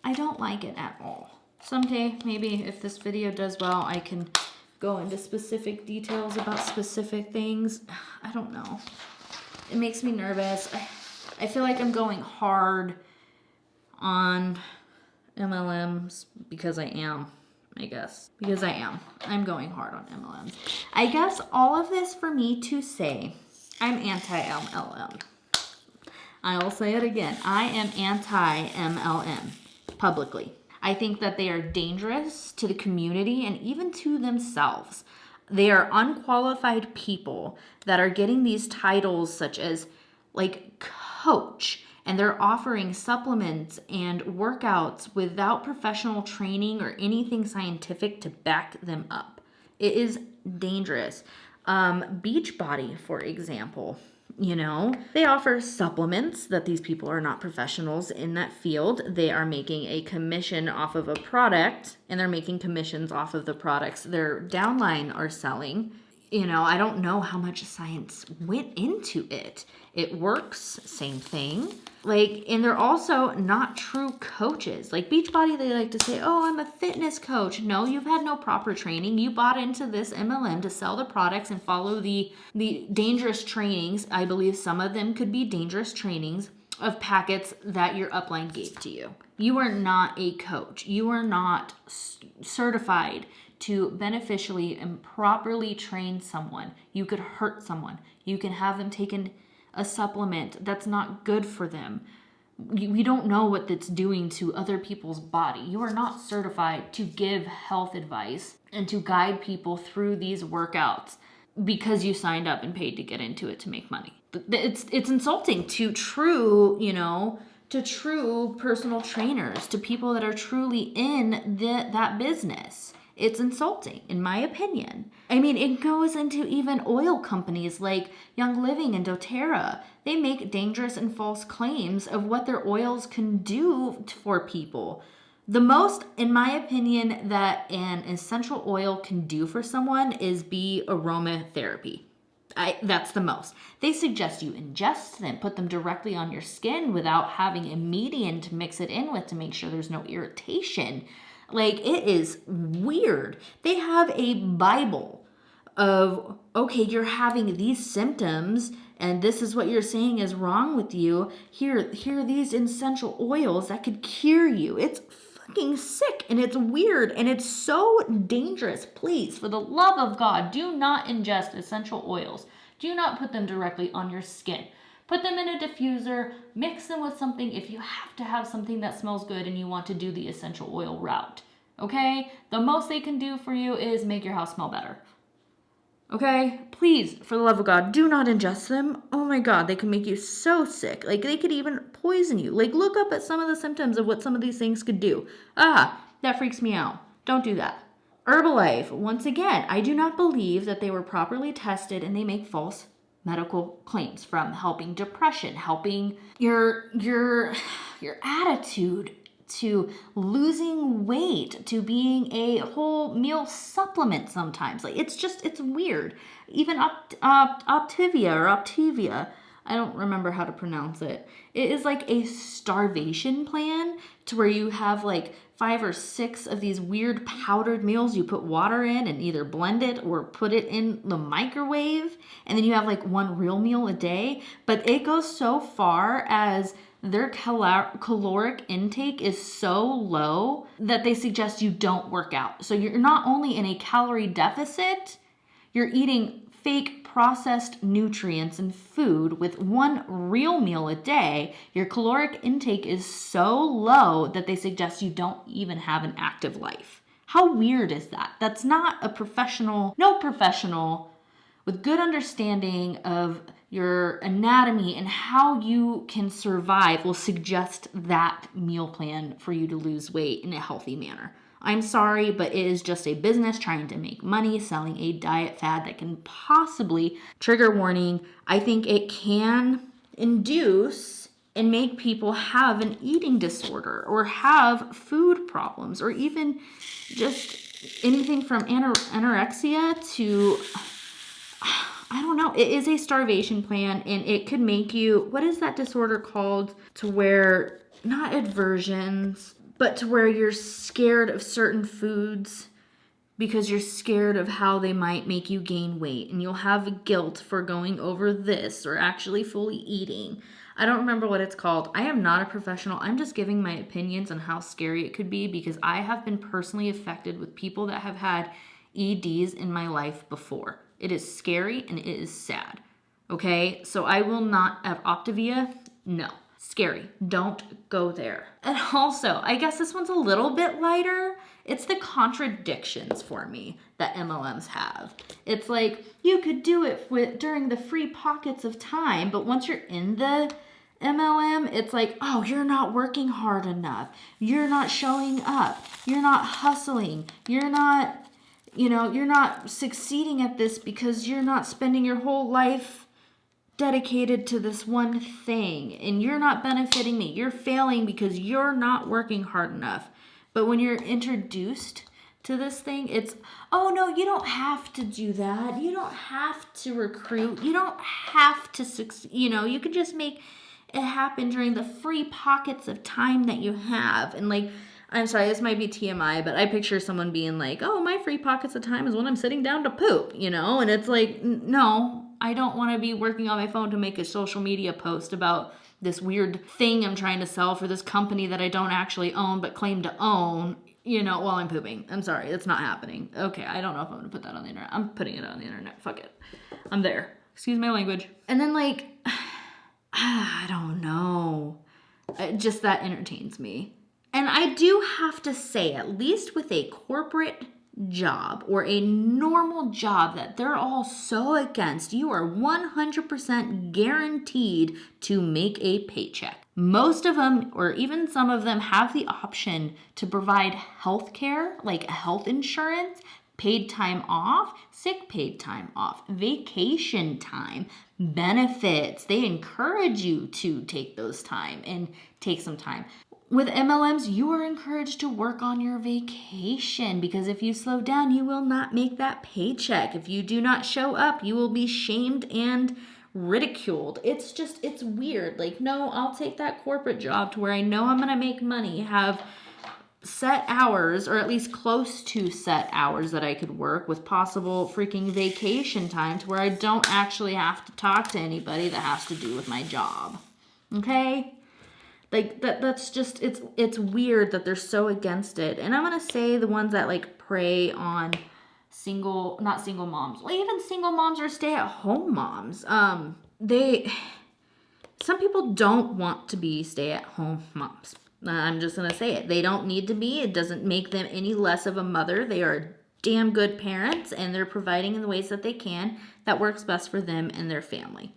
I don't like it at all. Someday, maybe if this video does well, I can go into specific details about specific things. I don't know. It makes me nervous. I feel like I'm going hard on MLMs because I am. I guess. Because I am. I'm going hard on MLMs. I guess all of this for me to say, I'm anti-MLM. I will say it again. I am anti-MLM publicly. I think that they are dangerous to the community and even to themselves. They are unqualified people that are getting these titles such as like coach, and they're offering supplements and workouts without professional training or anything scientific to back them up. It is dangerous. Beachbody, for example, they offer supplements that these people are not professionals in that field. They are making a commission off of a product, and they're making commissions off of the products their downline are selling. I don't know how much science went into it. It works, same thing. And they're also not true coaches. Like Beachbody, they like to say, oh, I'm a fitness coach. No, you've had no proper training. You bought into this MLM to sell the products and follow the dangerous trainings. I believe some of them could be dangerous trainings of packets that your upline gave to you. You are not a coach. You are not certified to beneficially and properly train someone. You could hurt someone. You can have them taking a supplement that's not good for them. We don't know what that's doing to other people's body. You are not certified to give health advice and to guide people through these workouts because you signed up and paid to get into it to make money. It's insulting to true personal trainers, to people that are truly in that business. It's insulting, in my opinion. I mean, it goes into even oil companies like Young Living and doTERRA. They make dangerous and false claims of what their oils can do for people. The most, in my opinion, that an essential oil can do for someone is be aromatherapy. That's the most. They suggest you ingest them, put them directly on your skin without having a medium to mix it in with to make sure there's no irritation. It is weird. They have a Bible of, okay, you're having these symptoms and this is what you're saying is wrong with you. Here are these essential oils that could cure you. It's fucking sick and it's weird and it's so dangerous. Please, for the love of God, do not ingest essential oils. Do not put them directly on your skin. Put them in a diffuser, mix them with something if you have to have something that smells good and you want to do the essential oil route. Okay? The most they can do for you is make your house smell better. Okay? Please, for the love of God, do not ingest them. Oh my God, they can make you so sick. They could even poison you. Look up at some of the symptoms of what some of these things could do. That freaks me out. Don't do that. Herbalife, once again, I do not believe that they were properly tested and they make false medical claims, from helping depression, helping your attitude, to losing weight, to being a whole meal supplement sometimes. It's weird. Even Optavia, I don't remember how to pronounce it. It is like a starvation plan to where you have 5 or 6 of these weird powdered meals you put water in and either blend it or put it in the microwave. And then you have 1 real meal a day. But it goes so far as their caloric intake is so low that they suggest you don't work out. So you're not only in a calorie deficit, you're eating fake processed nutrients and food with 1 real meal a day. Your caloric intake is so low that they suggest you don't even have an active life. How weird is that? That's not no professional with good understanding of your anatomy and how you can survive will suggest that meal plan for you to lose weight in a healthy manner. I'm sorry, but it is just a business trying to make money, selling a diet fad that can possibly, trigger warning, I think it can induce and make people have an eating disorder or have food problems or even just anything from anorexia to, I don't know. It is a starvation plan, and it could make you, what is that disorder called? To where, not aversions, but to where you're scared of certain foods because you're scared of how they might make you gain weight, and you'll have guilt for going over this or actually fully eating. I don't remember what it's called. I am not a professional. I'm just giving my opinions on how scary it could be, because I have been personally affected with people that have had EDs in my life before. It is scary and it is sad. Okay? So I will not have Optavia. No. Scary. Don't go there. And also, I guess this one's a little bit lighter. It's the contradictions for me that MLMs have. It's like, you could do it during the free pockets of time, but once you're in the MLM, it's like, oh, you're not working hard enough. You're not showing up. You're not hustling. You're not succeeding at this because you're not spending your whole life dedicated to this one thing, and you're not benefiting me. You're failing because you're not working hard enough. But when you're introduced to this thing, it's, oh no, you don't have to do that. You don't have to recruit. You don't have to succeed. You could just make it happen during the free pockets of time that you have. And like, I'm sorry, this might be TMI, but I picture someone being like, oh, my free pockets of time is when I'm sitting down to poop, and it's like, no, I don't want to be working on my phone to make a social media post about this weird thing I'm trying to sell for this company that I don't actually own but claim to own, while I'm pooping. I'm sorry, that's not happening. Okay, I don't know if I'm going to put that on the internet. I'm putting it on the internet. Fuck it. I'm there. Excuse my language. And then like, I don't know. Just that entertains me. And I do have to say, at least with a corporate job or a normal job that they're all so against, you are 100% guaranteed to make a paycheck. Most of them, or even some of them, have the option to provide health care, like health insurance, paid time off, sick paid time off, vacation time, benefits. They encourage you to take those time and take some time. With MLMs, you are encouraged to work on your vacation, because if you slow down, you will not make that paycheck. If you do not show up, you will be shamed and ridiculed. It's weird. Like, no, I'll take that corporate job to where I know I'm going to make money, have set hours, or at least close to set hours that I could work, with possible freaking vacation time to where I don't actually have to talk to anybody that has to do with my job. Okay? Like, that's just, it's weird that they're so against it. And I'm going to say the ones that like prey on not single moms, well, even single moms or stay-at-home moms. Some people don't want to be stay-at-home moms. I'm just going to say it. They don't need to be. It doesn't make them any less of a mother. They are damn good parents, and they're providing in the ways that they can that works best for them and their family.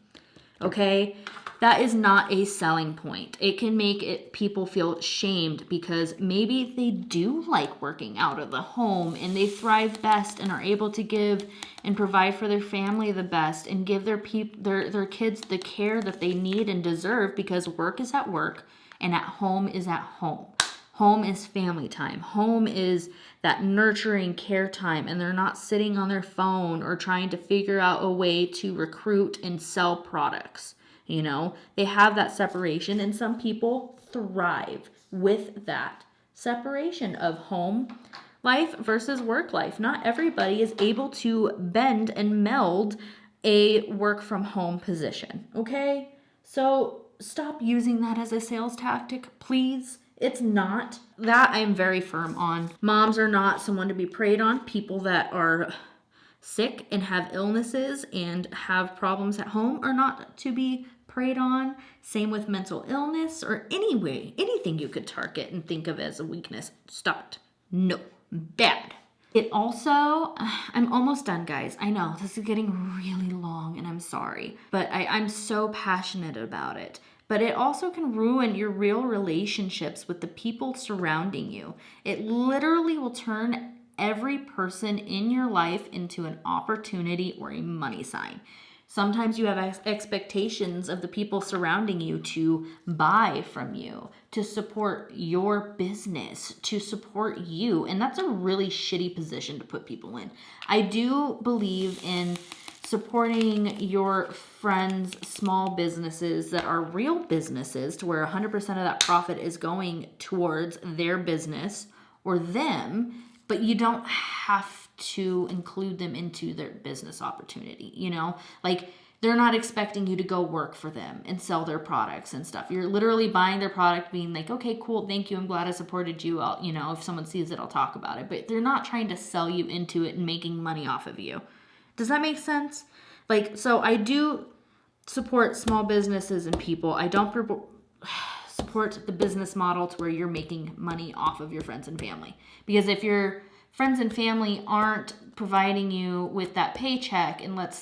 Okay? That is not a selling point. It can make people feel shamed because maybe they do like working out of the home and they thrive best and are able to give and provide for their family the best and give their kids the care that they need and deserve, because work is at work and at home is at home. Home is family time. Home is that nurturing care time, and they're not sitting on their phone or trying to figure out a way to recruit and sell products. They have that separation, and some people thrive with that separation of home life versus work life. Not everybody is able to bend and meld a work from home position. Okay? So stop using that as a sales tactic, please. It's not. That I'm very firm on. Moms are not someone to be preyed on. People that are sick and have illnesses and have problems at home are not to be preyed on. Same with mental illness or anything you could target and think of as a weakness. Stop. No. Bad. It also, I'm almost done, guys. I know this is getting really long and I'm sorry, but I'm so passionate about it. But it also can ruin your real relationships with the people surrounding you. It literally will turn every person in your life into an opportunity or a money sign. Sometimes you have expectations of the people surrounding you to buy from you, to support your business, to support you. And that's a really shitty position to put people in. I do believe in supporting your friends' small businesses that are real businesses, to where 100% of that profit is going towards their business or them, but you don't have to include them into their business opportunity, you know? Like, they're not expecting you to go work for them and sell their products and stuff. You're literally buying their product, being like, okay, cool, thank you, I'm glad I supported you. I'll, you know, if someone sees it, I'll talk about it. But they're not trying to sell you into it and making money off of you. Does that make sense? Like, so I do support small businesses and people. I don't support the business model to where you're making money off of your friends and family. Because if your friends and family aren't providing you with that paycheck, and let's